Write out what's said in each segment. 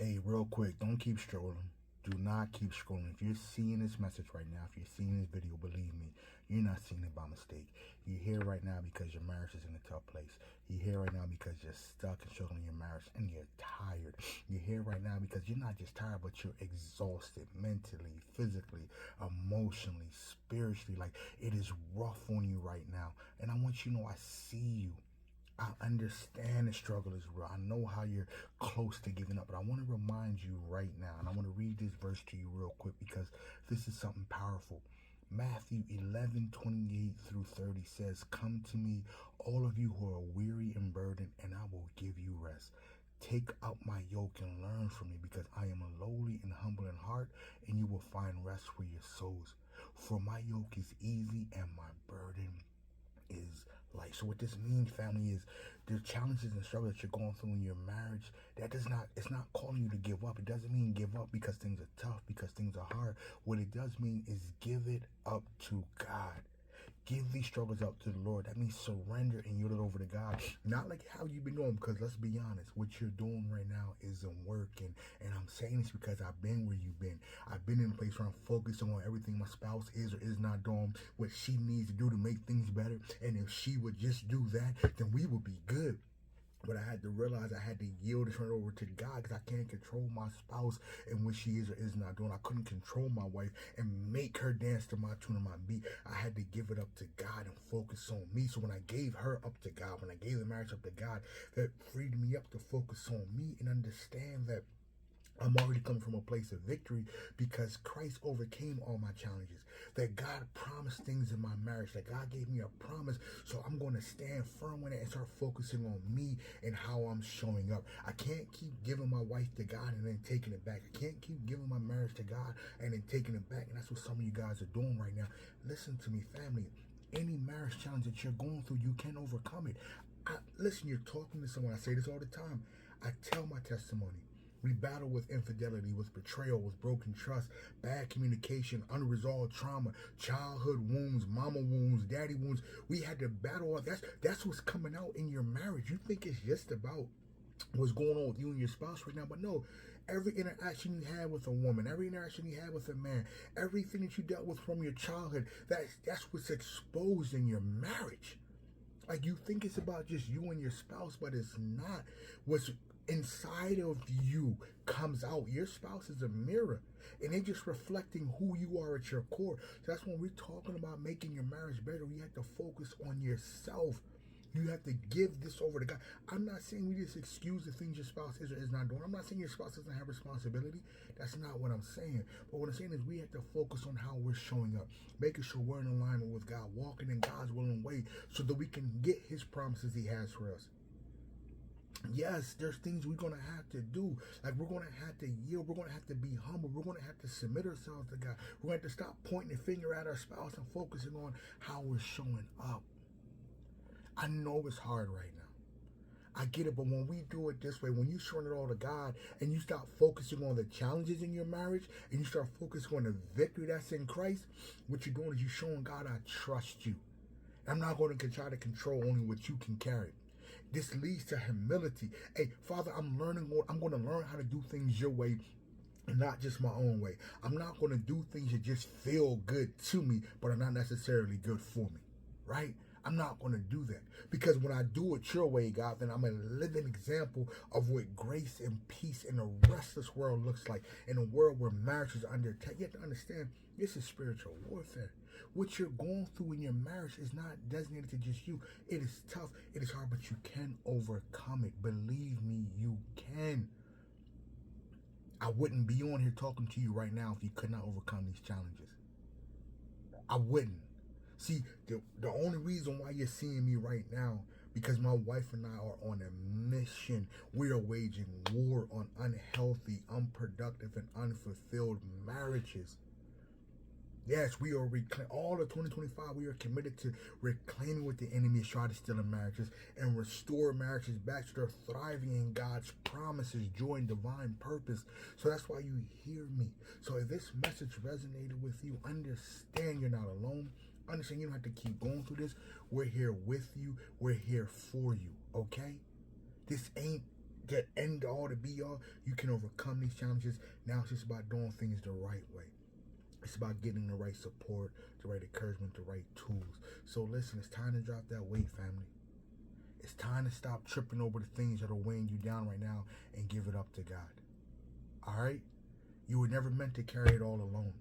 Hey, real quick, don't keep scrolling. Do not keep scrolling. If you're seeing this message right now, if you're seeing this video, believe me, you're not seeing it by mistake. You're here right now because your marriage is in a tough place. You're here right now because you're stuck and struggling in your marriage and you're tired. You're here right now because you're not just tired, but you're exhausted mentally, physically, emotionally, spiritually. Like, it is rough on you right now. And I want you to know I see you. I understand the struggle is real. I know how you're close to giving up, but I want to remind you right now, and I want to read this verse to you real quick because this is something powerful. Matthew 11:28 through 30 says, "Come to me, all of you who are weary and burdened, and I will give you rest. Take up my yoke and learn from me, because I am lowly and humble in heart, and you will find rest for your souls. For my yoke is easy and my burden is light." So what this means, family, is the challenges and struggles that you're going through in your marriage, it's not calling you to give up. It doesn't mean give up because things are tough, because things are hard. What it does mean is give it up to God. Give these struggles up to the Lord. That means surrender and yield it over to God. Not like how you've been doing, because let's be honest, what you're doing right now isn't working. And I'm saying this because I've been where you've been. I've been in a place where I'm focusing on everything my spouse is or is not doing, what she needs to do to make things better. And if she would just do that, then we would be good. But I had to realize I had to yield and turn it over to God, because I can't control my spouse and what she is or is not doing. I couldn't control my wife and make her dance to my tune and my beat. I had to give it up to God and focus on me. So when I gave her up to God, when I gave the marriage up to God, that freed me up to focus on me and understand that I'm already coming from a place of victory because Christ overcame all my challenges. That God promised things in my marriage. That God gave me a promise. So I'm going to stand firm on it and start focusing on me and how I'm showing up. I can't keep giving my wife to God and then taking it back. I can't keep giving my marriage to God and then taking it back. And that's what some of you guys are doing right now. Listen to me, family. Any marriage challenge that you're going through, you can overcome it. Listen, you're talking to someone. I say this all the time. I tell my testimony. We battle with infidelity, with betrayal, with broken trust, bad communication, unresolved trauma, childhood wounds, mama wounds, daddy wounds. We had to battle all that's what's coming out in your marriage. You think it's just about what's going on with you and your spouse right now, but no. Every interaction you had with a woman, every interaction you had with a man, everything that you dealt with from your childhood, that's what's exposed in your marriage. Like, you think it's about just you and your spouse, but it's not. What's inside of you comes out. Your spouse is a mirror, and they're just reflecting who you are at your core. So that's when we're talking about making your marriage better. You have to focus on yourself. You have to give this over to God. I'm not saying we just excuse the things your spouse is or is not doing. I'm not saying your spouse doesn't have responsibility. That's not what I'm saying. But what I'm saying is we have to focus on how we're showing up, making sure we're in alignment with God, walking in God's will and way, so that we can get His promises He has for us. Yes, there's things we're going to have to do. Like, we're going to have to yield. We're going to have to be humble. We're going to have to submit ourselves to God. We're going to have to stop pointing the finger at our spouse and focusing on how we're showing up. I know it's hard right now. I get it, but when we do it this way, when you surrender it all to God and you stop focusing on the challenges in your marriage and you start focusing on the victory that's in Christ, what you're doing is you're showing God, I trust you. I'm not going to try to control only what you can carry. This leads to humility. Hey, Father, I'm going to learn how to do things your way and not just my own way. I'm not going to do things that just feel good to me, but are not necessarily good for me. Right? I'm not going to do that, because when I do it your way, God, then I'm a living example of what grace and peace in a restless world looks like, in a world where marriage is under attack. You have to understand, this is spiritual warfare. What you're going through in your marriage is not designated to just you. It is tough. It is hard, but you can overcome it. Believe me, you can. I wouldn't be on here talking to you right now if you could not overcome these challenges. I wouldn't. See, the only reason why you're seeing me right now, because my wife and I are on a mission. We are waging war on unhealthy, unproductive, and unfulfilled marriages. Yes, we are all of 2025. We are committed to reclaiming what the enemy has tried to steal in marriages and restore marriages back to their thriving in God's promises, joy, and divine purpose. So that's why you hear me. So if this message resonated with you, understand you're not alone. Understand you don't have to keep going through this. We're here with you. We're here for you. Okay? This ain't the end all, the be all. You can overcome these challenges. Now it's just about doing things the right way. It's about getting the right support, the right encouragement, the right tools. So listen, it's time to drop that weight, family. It's time to stop tripping over the things that are weighing you down right now and give it up to God. All right? You were never meant to carry it all alone.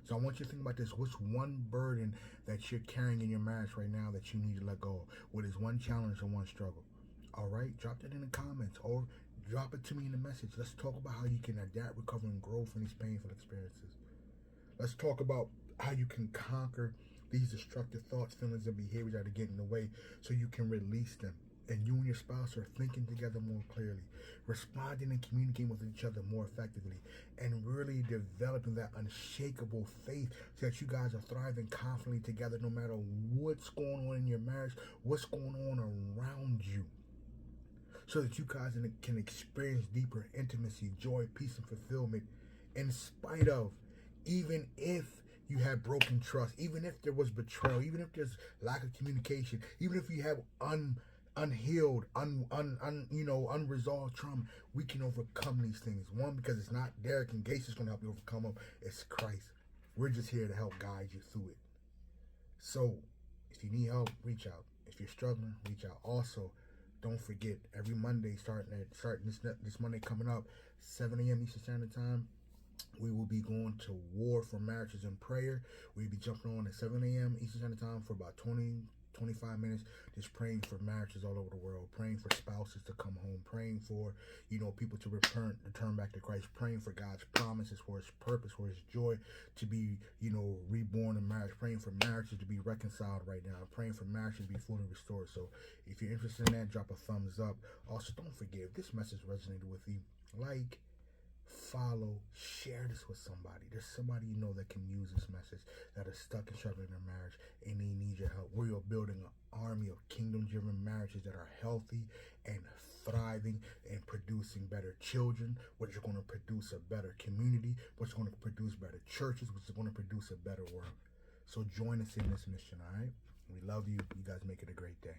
So I want you to think about this. What's one burden that you're carrying in your marriage right now that you need to let go of? What is one challenge or one struggle? All right? Drop that in the comments or drop it to me in the message. Let's talk about how you can adapt, recover, and grow from these painful experiences. Let's talk about how you can conquer these destructive thoughts, feelings, and behaviors that are getting in the way so you can release them. And you and your spouse are thinking together more clearly, responding and communicating with each other more effectively, and really developing that unshakable faith so that you guys are thriving confidently together no matter what's going on in your marriage, what's going on around you. So that you guys can experience deeper intimacy, joy, peace, and fulfillment in spite of, even if you have broken trust, even if there was betrayal, even if there's lack of communication, even if you have unhealed, unresolved trauma, we can overcome these things. One, because it's not Derek and Gates that's going to help you overcome them. It's Christ. We're just here to help guide you through it. So, if you need help, reach out. If you're struggling, reach out. Also, don't forget, every Monday, starting this Monday coming up, 7 a.m. Eastern Standard Time, we will be going to War for Marriages in Prayer. We'll be jumping on at 7 a.m. Eastern Standard Time for about 20-25 minutes, just praying for marriages all over the world, praying for spouses to come home, praying for, people to return back to Christ, praying for God's promises, for his purpose, for his joy to be, reborn in marriage, praying for marriages to be reconciled right now, praying for marriages to be fully restored. So if you're interested in that, drop a thumbs up. Also, don't forget, if this message resonated with you, follow, share this with somebody. There's somebody that can use this message, that is stuck and struggling in their marriage and they need your help. We are building an army of kingdom-driven marriages that are healthy and thriving and producing better children, which are going to produce a better community, which is going to produce better churches, which is going to produce a better world. So join us in this mission, all right? We love you. You guys make it a great day.